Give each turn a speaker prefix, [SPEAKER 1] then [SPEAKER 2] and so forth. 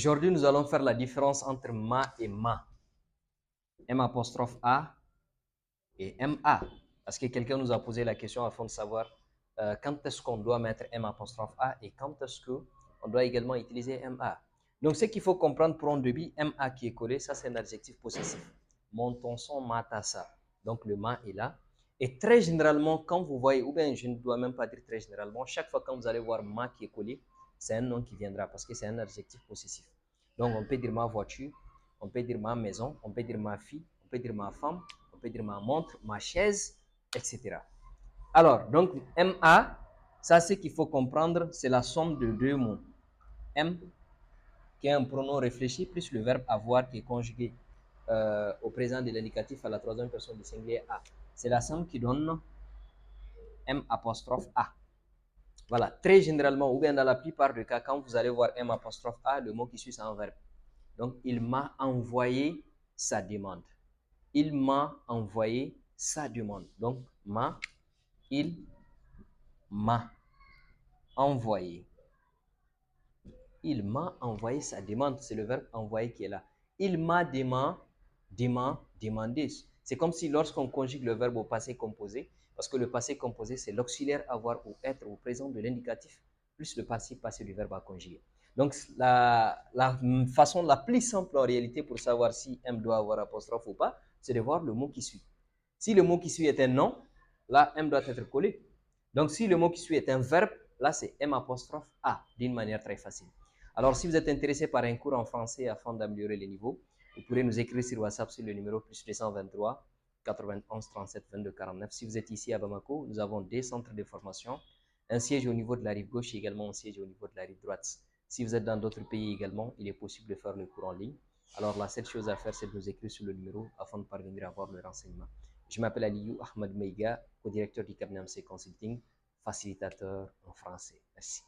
[SPEAKER 1] Aujourd'hui, nous allons faire la différence entre ma et ma. M apostrophe A et MA. Parce que quelqu'un nous a posé la question afin de savoir quand est-ce qu'on doit mettre M apostrophe A et quand est-ce qu'on doit également utiliser MA. Donc, ce qu'il faut comprendre pour un débit, MA qui est collé, ça c'est un adjectif possessif. Mon, ton, son, ma, ta, sa. Donc, le ma est là. Et très généralement, quand vous voyez, ou bien je ne dois même pas dire très généralement, chaque fois quand vous allez voir ma qui est collé, c'est un nom qui viendra parce que c'est un adjectif possessif. Donc, on peut dire ma voiture, on peut dire ma maison, on peut dire ma fille, on peut dire ma femme, on peut dire ma montre, ma chaise, etc. Alors, donc, MA, ça, c'est qu'il faut comprendre, c'est la somme de deux mots. M, qui est un pronom réfléchi, plus le verbe avoir qui est conjugué au présent de l'indicatif à la troisième personne du singulier A. C'est la somme qui donne M apostrophe A. Voilà, très généralement, ou bien dans la plupart des cas, quand vous allez voir M apostrophe A, le mot qui suit, c'est un verbe. Donc, il m'a envoyé sa demande. Il m'a envoyé sa demande. Donc, il m'a envoyé. Il m'a envoyé sa demande. C'est le verbe envoyer qui est là. Il m'a demandé. C'est comme si lorsqu'on conjugue le verbe au passé composé, parce que le passé composé, c'est l'auxiliaire avoir ou être au présent de l'indicatif, plus le participe passé du verbe à conjuguer. Donc, la façon la plus simple en réalité pour savoir si M doit avoir apostrophe ou pas, c'est de voir le mot qui suit. Si le mot qui suit est un nom, là, M doit être collé. Donc, si le mot qui suit est un verbe, là, c'est M apostrophe A, d'une manière très facile. Alors, si vous êtes intéressé par un cours en français afin d'améliorer les niveaux, vous pourrez nous écrire sur WhatsApp sur le numéro plus 223 91 37 22 49. Si vous êtes ici à Bamako, nous avons des centres de formation, un siège au niveau de la rive gauche et également un siège au niveau de la rive droite. Si vous êtes dans d'autres pays également, il est possible de faire le cours en ligne. Alors, la seule chose à faire, c'est de nous écrire sur le numéro afin de parvenir à avoir le renseignement. Je m'appelle Aliou Ahmed Meiga, co-directeur du cabinet MC Consulting, facilitateur en français. Merci.